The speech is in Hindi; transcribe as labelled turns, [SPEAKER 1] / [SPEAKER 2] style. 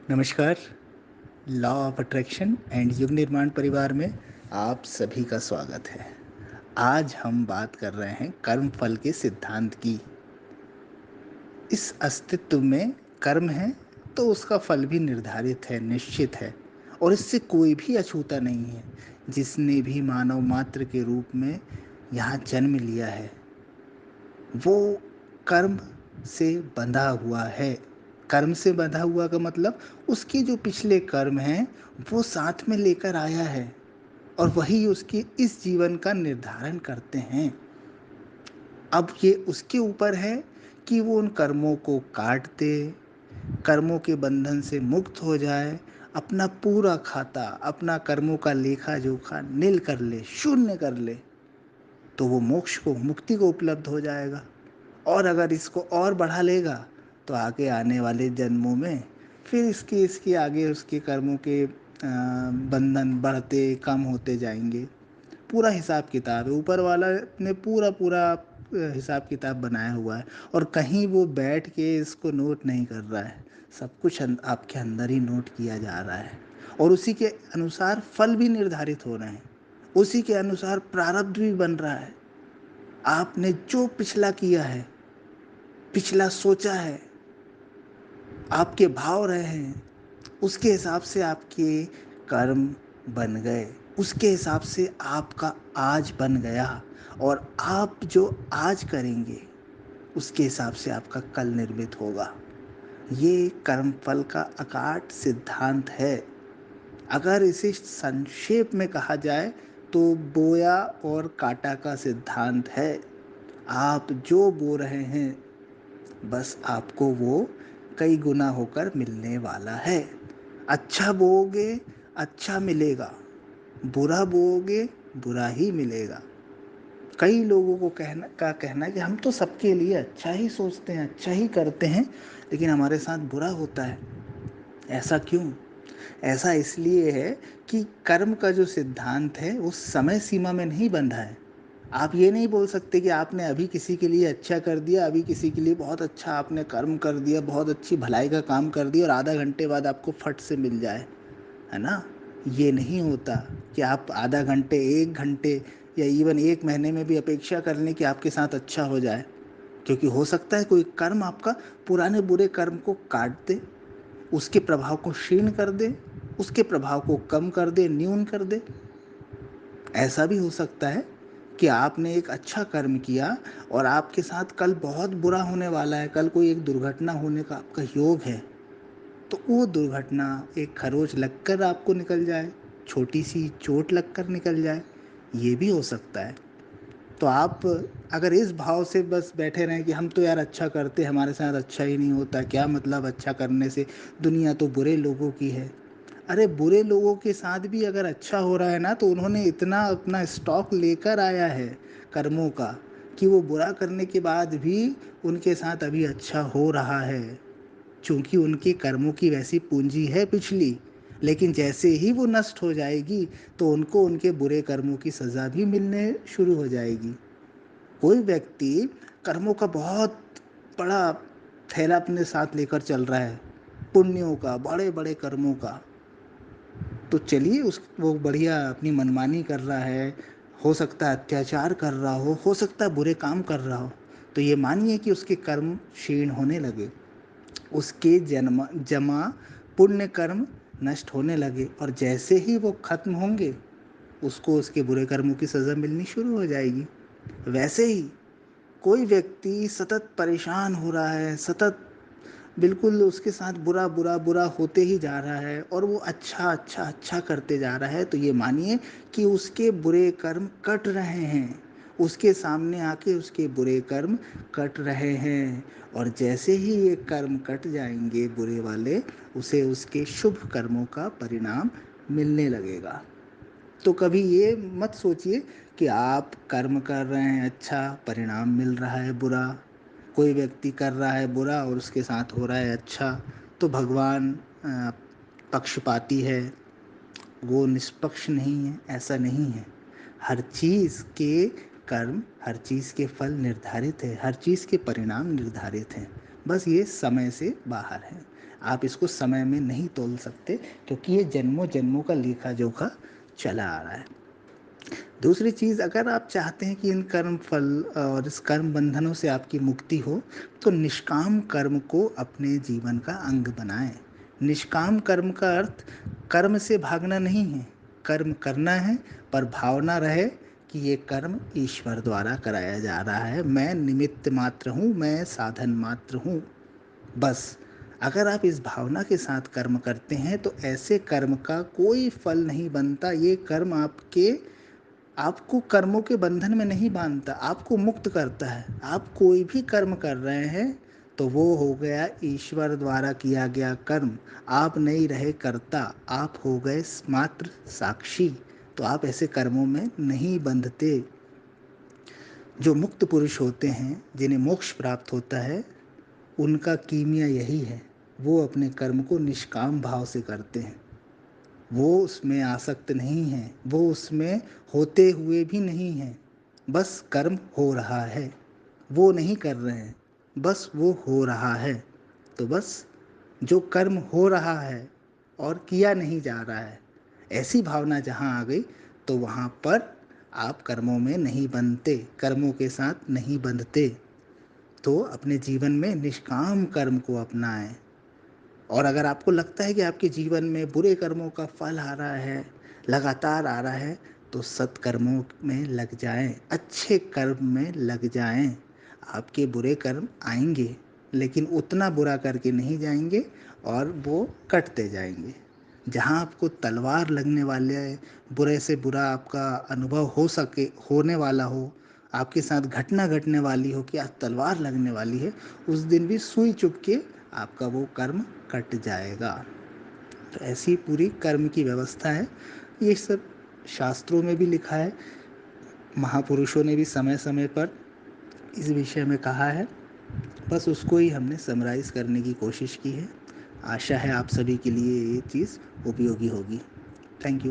[SPEAKER 1] नमस्कार। लॉ ऑफ अट्रैक्शन एंड युग निर्माण परिवार में आप सभी का स्वागत है। आज हम बात कर रहे हैं कर्म फल के सिद्धांत की। इस अस्तित्व में कर्म है तो उसका फल भी निर्धारित है, निश्चित है, और इससे कोई भी अछूता नहीं है। जिसने भी मानव मात्र के रूप में यहाँ जन्म लिया है वो कर्म से बंधा हुआ है। कर्म से बंधा हुआ का मतलब उसके जो पिछले कर्म हैं वो साथ में लेकर आया है, और वही उसके इस जीवन का निर्धारण करते हैं। अब ये उसके ऊपर है कि वो उन कर्मों को काट दे, कर्मों के बंधन से मुक्त हो जाए, अपना पूरा खाता, अपना कर्मों का लेखा जोखा नील कर ले, शून्य कर ले, तो वो मोक्ष को, मुक्ति को उपलब्ध हो जाएगा। और अगर इसको और बढ़ा लेगा तो आगे आने वाले जन्मों में फिर इसके इसके आगे उसके कर्मों के बंधन बढ़ते कम होते जाएंगे। पूरा हिसाब किताब है, ऊपर वाला ने पूरा पूरा हिसाब किताब बनाया हुआ है, और कहीं वो बैठ के इसको नोट नहीं कर रहा है। सब कुछ आपके अंदर ही नोट किया जा रहा है, और उसी के अनुसार फल भी निर्धारित हो रहे हैं, उसी के अनुसार प्रारब्ध भी बन रहा है। आपने जो पिछला किया है, पिछला सोचा है, आपके भाव रहे हैं, उसके हिसाब से आपके कर्म बन गए, उसके हिसाब से आपका आज बन गया, और आप जो आज करेंगे उसके हिसाब से आपका कल निर्मित होगा। ये कर्मफल का अकाट सिद्धांत है। अगर इसे संक्षेप में कहा जाए तो बोया और काटा का सिद्धांत है। आप जो बो रहे हैं बस आपको वो कई गुना होकर मिलने वाला है। अच्छा बोओगे अच्छा मिलेगा, बुरा बोओगे बुरा ही मिलेगा। कई लोगों को कहना है कि हम तो सबके लिए अच्छा ही सोचते हैं, अच्छा ही करते हैं, लेकिन हमारे साथ बुरा होता है। ऐसा क्यों? ऐसा इसलिए है कि कर्म का जो सिद्धांत है वो समय सीमा में नहीं बंधा है। आप ये नहीं बोल सकते कि आपने अभी किसी के लिए अच्छा कर दिया, अभी किसी के लिए बहुत अच्छा आपने कर्म कर दिया, बहुत अच्छी भलाई का काम कर दिया, और आधा घंटे बाद आपको फट से मिल जाए, है ना? ये नहीं होता कि आप आधा घंटे, एक घंटे, या इवन एक महीने में भी अपेक्षा कर लें कि आपके साथ अच्छा हो जाए। क्योंकि हो सकता है कोई कर्म आपका पुराने बुरे कर्म को काट दे, उसके प्रभाव को क्षीण कर दे, उसके प्रभाव को कम कर दे, न्यून कर दे। ऐसा भी हो सकता है कि आपने एक अच्छा कर्म किया और आपके साथ कल बहुत बुरा होने वाला है, कल कोई एक दुर्घटना होने का आपका योग है, तो वो दुर्घटना एक खरोच लगकर आपको निकल जाए, छोटी सी चोट लगकर निकल जाए, ये भी हो सकता है। तो आप अगर इस भाव से बस बैठे रहें कि हम तो यार अच्छा करते, हमारे साथ अच्छा ही नहीं होता, क्या मतलब अच्छा करने से, दुनिया तो बुरे लोगों की है। अरे बुरे लोगों के साथ भी अगर अच्छा हो रहा है ना, तो उन्होंने इतना अपना स्टॉक लेकर आया है कर्मों का, कि वो बुरा करने के बाद भी उनके साथ अभी अच्छा हो रहा है, चूंकि उनके कर्मों की वैसी पूंजी है पिछली। लेकिन जैसे ही वो नष्ट हो जाएगी तो उनको उनके बुरे कर्मों की सज़ा भी मिलने शुरू हो जाएगी। कोई व्यक्ति कर्मों का बहुत बड़ा थैला अपने साथ लेकर चल रहा है, पुण्यों का, बड़े बड़े कर्मों का, तो चलिए उस वो बढ़िया अपनी मनमानी कर रहा है, हो सकता है अत्याचार कर रहा हो सकता है बुरे काम कर रहा हो, तो ये मानिए कि उसके कर्म क्षीण होने लगे, उसके जन्म जमा पुण्य कर्म नष्ट होने लगे, और जैसे ही वो खत्म होंगे उसको उसके बुरे कर्मों की सज़ा मिलनी शुरू हो जाएगी। वैसे ही कोई व्यक्ति सतत परेशान हो रहा है, सतत बिल्कुल उसके साथ बुरा बुरा बुरा होते ही जा रहा है, और वो अच्छा अच्छा अच्छा करते जा रहा है, तो ये मानिए कि उसके बुरे कर्म कट रहे हैं, उसके सामने आके उसके बुरे कर्म कट रहे हैं। और जैसे ही ये कर्म कट जाएंगे बुरे वाले, उसे उसके शुभ कर्मों का परिणाम मिलने लगेगा। तो कभी ये मत सोचिए कि आप कर्म कर रहे हैं अच्छा, परिणाम मिल रहा है बुरा। कोई व्यक्ति कर रहा है बुरा और उसके साथ हो रहा है अच्छा, तो भगवान पक्षपाती है, वो निष्पक्ष नहीं है, ऐसा नहीं है। हर चीज़ के कर्म, हर चीज़ के फल निर्धारित है, हर चीज़ के परिणाम निर्धारित हैं, बस ये समय से बाहर है। आप इसको समय में नहीं तोल सकते, क्योंकि ये जन्मों जन्मों का लेखा जोखा चला आ रहा है। दूसरी चीज़, अगर आप चाहते हैं कि इन कर्म फल और इस कर्म बंधनों से आपकी मुक्ति हो, तो निष्काम कर्म को अपने जीवन का अंग बनाएं। निष्काम कर्म का अर्थ कर्म से भागना नहीं है, कर्म करना है, पर भावना रहे कि ये कर्म ईश्वर द्वारा कराया जा रहा है, मैं निमित्त मात्र हूँ, मैं साधन मात्र हूँ। बस अगर आप इस भावना के साथ कर्म करते हैं तो ऐसे कर्म का कोई फल नहीं बनता। ये कर्म आपको कर्मों के बंधन में नहीं बांधता, आपको मुक्त करता है। आप कोई भी कर्म कर रहे हैं तो वो हो गया ईश्वर द्वारा किया गया कर्म। आप नहीं रहे कर्ता, आप हो गए मात्र साक्षी। तो आप ऐसे कर्मों में नहीं बंधते। जो मुक्त पुरुष होते हैं, जिन्हें मोक्ष प्राप्त होता है, उनका कीमिया यही है। वो अपने कर्म को निष्काम भाव से करते हैं। वो उसमें आसक्त नहीं हैं, वो उसमें होते हुए भी नहीं हैं। बस कर्म हो रहा है, वो नहीं कर रहे हैं, बस वो हो रहा है। तो बस जो कर्म हो रहा है और किया नहीं जा रहा है, ऐसी भावना जहाँ आ गई, तो वहाँ पर आप कर्मों में नहीं बंधते, कर्मों के साथ नहीं बंधते। तो अपने जीवन में निष्काम कर्म को अपनाएं। और अगर आपको लगता है कि आपके जीवन में बुरे कर्मों का फल आ रहा है, लगातार आ रहा है, तो सत्कर्मों में लग जाएं, अच्छे कर्म में लग जाएं। आपके बुरे कर्म आएंगे, लेकिन उतना बुरा करके नहीं जाएंगे, और वो कटते जाएंगे। जहाँ आपको तलवार लगने वाले, बुरे से बुरा आपका अनुभव हो सके, होने वाला हो, आपके साथ घटना घटने वाली हो कि आज तलवार लगने वाली है, उस दिन भी सुई चुभ के आपका वो कर्म कट जाएगा। तो ऐसी पूरी कर्म की व्यवस्था है। ये सब शास्त्रों में भी लिखा है, महापुरुषों ने भी समय समय पर इस विषय में कहा है। बस उसको ही हमने समराइज करने की कोशिश की है। आशा है आप सभी के लिए ये चीज़ उपयोगी होगी। Thank you.